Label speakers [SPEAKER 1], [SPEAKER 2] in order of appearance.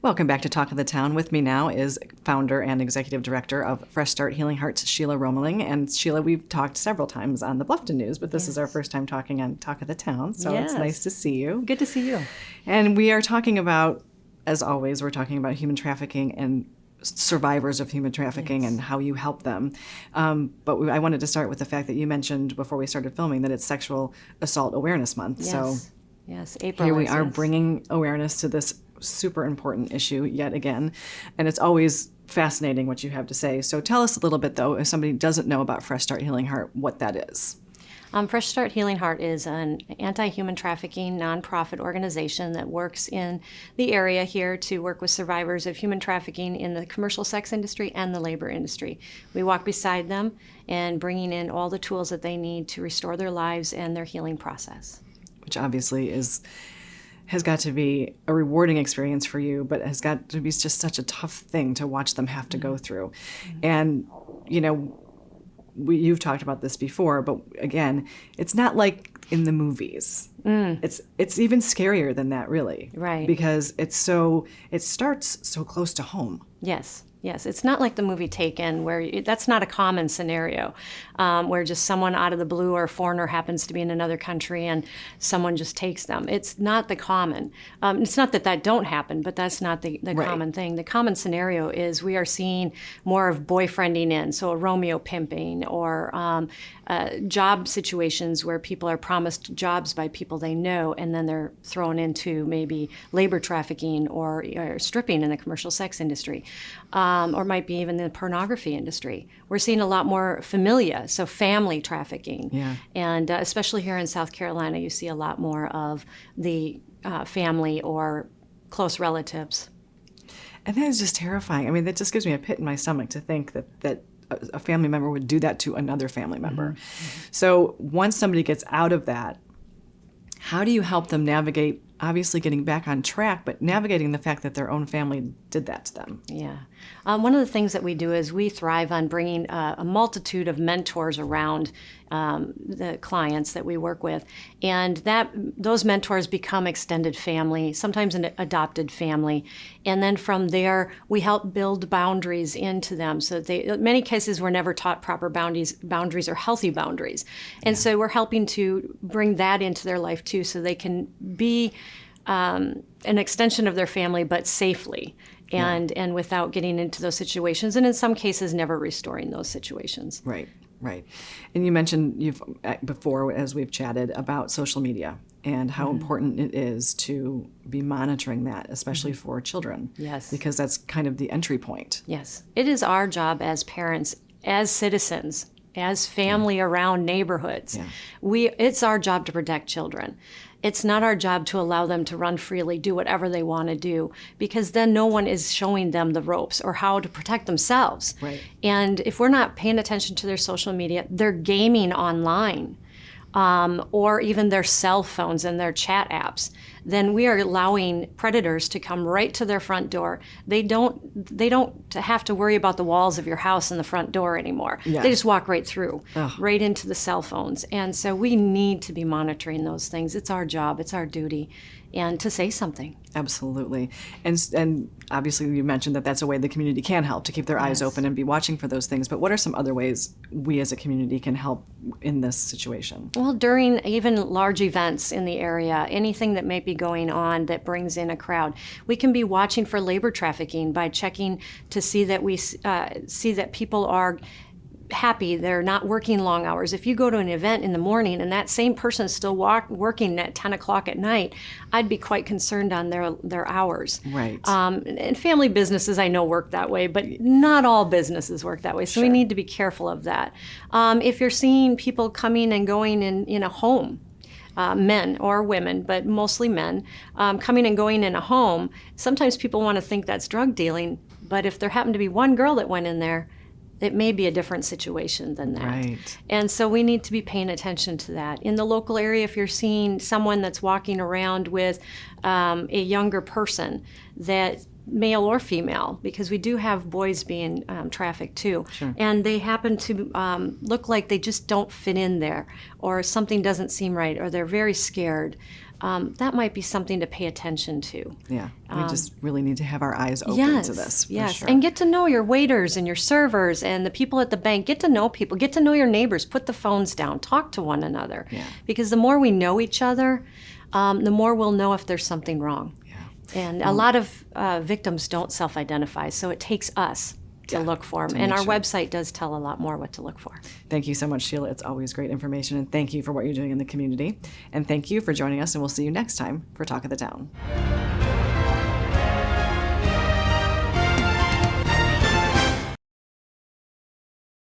[SPEAKER 1] Welcome back to Talk of the Town. With me now is founder and executive director of Fresh Start Healing Hearts, Sheila Roemeling. And Sheila, we've talked several times on the Bluffton News, but this is our first time talking on Talk of the Town. So it's nice to see you.
[SPEAKER 2] Good to see you.
[SPEAKER 1] And we are talking about, as always, we're talking about human trafficking and survivors of human trafficking and how you help them. But I wanted to start with the fact that you mentioned before we started filming that it's Sexual Assault Awareness Month.
[SPEAKER 2] Yes, April.
[SPEAKER 1] Here we are bringing awareness to this super important issue yet again. And it's always fascinating what you have to say. So tell us a little bit, though, if somebody doesn't know about Fresh Start Healing Heart, what that is.
[SPEAKER 2] Fresh Start Healing Heart is an anti-human trafficking nonprofit organization that works in the area here to work with survivors of human trafficking in the commercial sex industry and the labor industry. We walk beside them and bringing in all the tools that they need to restore their lives and their healing process.
[SPEAKER 1] Which obviously has got to be a rewarding experience for you, but has got to be just such a tough thing to watch them have to go through. And, you know, you've talked about this before, but again, it's not like in the movies. It's even scarier than that, really.
[SPEAKER 2] Right.
[SPEAKER 1] Because it starts so close to home.
[SPEAKER 2] Yes, it's not like the movie Taken, where that's not a common scenario, where just someone out of the blue or a foreigner happens to be in another country and someone just takes them. It's not the common. It's not that don't happen, but that's not the common thing. The common scenario is we are seeing more of boyfriending in, so a Romeo pimping, or job situations where people are promised jobs by people they know, and then they're thrown into maybe labor trafficking or stripping in the commercial sex industry. Or might be even the pornography industry. We're seeing a lot more familia, so family trafficking.
[SPEAKER 1] Yeah.
[SPEAKER 2] And especially here in South Carolina, you see a lot more of the family or close relatives.
[SPEAKER 1] And that is just terrifying. I mean, that just gives me a pit in my stomach to think that a family member would do that to another family member. Mm-hmm. So once somebody gets out of that, how do you help them navigate, obviously getting back on track, but navigating the fact that their own family did that to them?
[SPEAKER 2] Yeah. One of the things that we do is we thrive on bringing a multitude of mentors around the clients that we work with. And those mentors become extended family, sometimes an adopted family. And then from there, we help build boundaries into them. So in many cases, we're never taught proper boundaries or healthy boundaries. And so we're helping to bring that into their life too, so they can be an extension of their family, but safely. And without getting into those situations, and in some cases, never restoring those situations.
[SPEAKER 1] Right. And you mentioned before, as we've chatted, about social media and how important it is to be monitoring that, especially for children.
[SPEAKER 2] Yes.
[SPEAKER 1] Because that's kind of the entry point.
[SPEAKER 2] Yes. It is our job as parents, as citizens, as family around neighborhoods. Yeah. It's our job to protect children. It's not our job to allow them to run freely, do whatever they want to do, because then no one is showing them the ropes or how to protect themselves.
[SPEAKER 1] Right.
[SPEAKER 2] And if we're not paying attention to their social media, they're gaming online, or even their cell phones and their chat apps, then we are allowing predators to come right to their front door. They don't have to worry about the walls of your house and the front door anymore. Yeah. They just walk right through, right into the cell phones. And so we need to be monitoring those things. It's our job, it's our duty, and to say something.
[SPEAKER 1] Absolutely. And obviously you mentioned that that's a way the community can help, to keep their eyes open and be watching for those things. But what are some other ways we as a community can help in this situation?
[SPEAKER 2] Well, during even large events in the area, anything that may be going on that brings in a crowd, we can be watching for labor trafficking by checking to see that we see that people are happy, they're not working long hours. If you go to an event in the morning and that same person is still working at 10 o'clock at night, I'd be quite concerned on their hours.
[SPEAKER 1] Right.
[SPEAKER 2] And family businesses, I know, work that way, but not all businesses work that way. So we need to be careful of that. If you're seeing people coming and going in a home, men or women, but mostly men, coming and going in a home, sometimes people want to think that's drug dealing, but if there happened to be one girl that went in there, it may be a different situation than that.
[SPEAKER 1] Right.
[SPEAKER 2] And so we need to be paying attention to that. In the local area, if you're seeing someone that's walking around with a younger person that male or female, because we do have boys being trafficked too.
[SPEAKER 1] Sure.
[SPEAKER 2] And they happen to look like they just don't fit in there, or something doesn't seem right, or they're very scared. That might be something to pay attention to.
[SPEAKER 1] Yeah, we just really need to have our eyes open
[SPEAKER 2] Yes,
[SPEAKER 1] to this. For
[SPEAKER 2] yes,
[SPEAKER 1] sure.
[SPEAKER 2] and get to know your waiters and your servers and the people at the bank. Get to know people. Get to know your neighbors. Put the phones down. Talk to one another.
[SPEAKER 1] Yeah.
[SPEAKER 2] Because the more we know each other, the more we'll know if there's something wrong.
[SPEAKER 1] Yeah.
[SPEAKER 2] And a lot of victims don't self-identify, so it takes us to look for them. And our website does tell a lot more what to look for.
[SPEAKER 1] Thank you so much, Sheila. It's always great information, and thank you for what you're doing in the community. And thank you for joining us, and we'll see you next time for Talk of the Town.